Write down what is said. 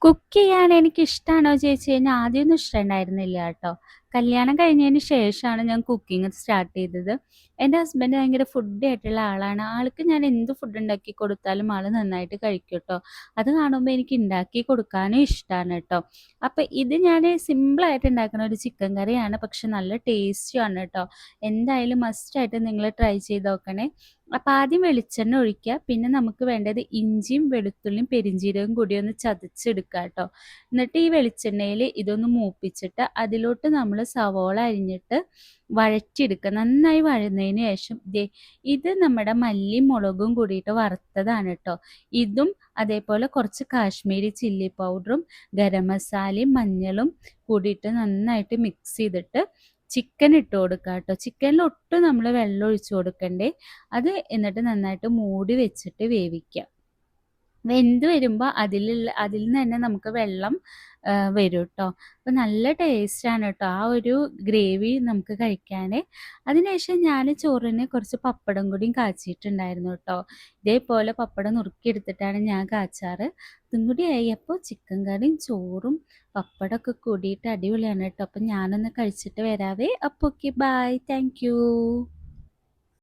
Cook ചെയ്യാൻ എനിക്കിഷ്ടാണോ ചോദിച്ചു കഴിഞ്ഞാൽ ആദ്യമൊന്നും ഇഷ്ടമുണ്ടായിരുന്നില്ല കേട്ടോ. കല്യാണം കഴിഞ്ഞതിന് ശേഷമാണ് ഞാൻ കുക്കിംഗ് സ്റ്റാർട്ട് ചെയ്തത്. എൻ്റെ ഹസ്ബൻഡ് ഭയങ്കര ഫുഡി ആയിട്ടുള്ള ആളാണ്. ആൾക്ക് ഞാൻ എന്ത് ഫുഡ് ഉണ്ടാക്കി കൊടുത്താലും ആൾ നന്നായിട്ട് കഴിക്കും കേട്ടോ. അത് കാണുമ്പോൾ എനിക്ക് ഉണ്ടാക്കി കൊടുക്കാനും ഇഷ്ടമാണ് കേട്ടോ. അപ്പം ഇത് ഞാൻ സിമ്പിളായിട്ട് ഉണ്ടാക്കുന്ന ഒരു ചിക്കൻ കറിയാണ്, പക്ഷെ നല്ല ടേസ്റ്റിയാണ് കേട്ടോ. എന്തായാലും മസ്റ്റായിട്ട് നിങ്ങൾ ട്രൈ ചെയ്ത് നോക്കണേ. അപ്പം ആദ്യം വെളിച്ചെണ്ണ ഒഴിക്കുക. പിന്നെ നമുക്ക് വേണ്ടത് ഇഞ്ചിയും വെളുത്തുള്ളിയും പെരിഞ്ചീരകവും കൂടി ഒന്ന് ചതച്ചെടുക്കുക കേട്ടോ. എന്നിട്ട് ഈ വെളിച്ചെണ്ണയിൽ ഇതൊന്ന് മൂപ്പിച്ചിട്ട് അതിലോട്ട് നമ്മൾ സവോള അരിഞ്ഞിട്ട് വഴറ്റിയെടുക്കുക. നന്നായി വഴന്നതിന് ശേഷം ഇത് നമ്മുടെ മല്ലിയും മുളകും കൂടിയിട്ട് വറുത്തതാണ് കേട്ടോ. ഇതും അതേപോലെ കുറച്ച് കാശ്മീരി ചില്ലി പൗഡറും ഗരം മസാലയും മഞ്ഞളും കൂടിയിട്ട് നന്നായിട്ട് മിക്സ് ചെയ്തിട്ട് ചിക്കൻ ഇട്ട് കൊടുക്കുക കേട്ടോ. ചിക്കനിൽ ഒട്ടും നമ്മൾ വെള്ളം ഒഴിച്ചു കൊടുക്കണ്ടേ. അത് എന്നിട്ട് നന്നായിട്ട് മൂടി വെച്ചിട്ട് വേവിക്കുക. വെന്ത് വരുമ്പോൾ അതിൽ നിന്ന് തന്നെ നമുക്ക് വെള്ളം വരും കേട്ടോ. അപ്പം നല്ല ടേസ്റ്റാണ് കേട്ടോ ആ ഒരു ഗ്രേവി നമുക്ക് കഴിക്കാൻ. അതിനുശേഷം ഞാൻ ചോറിന് കുറച്ച് പപ്പടം കൂടിയും കാച്ചിട്ടുണ്ടായിരുന്നു കേട്ടോ. ഇതേപോലെ പപ്പടം നുറുക്കിയെടുത്തിട്ടാണ് ഞാൻ കാച്ചാറ്. ഇതും കൂടി ആയപ്പോൾ ചിക്കൻ കറിയും ചോറും പപ്പടമൊക്കെ കൂടിയിട്ട് അടിപൊളിയാണ് കേട്ടോ. അപ്പം ഞാനൊന്ന് കഴിച്ചിട്ട് വരാവേ. അപ്പോൾ ഓക്കെ, ബൈ, താങ്ക് യു.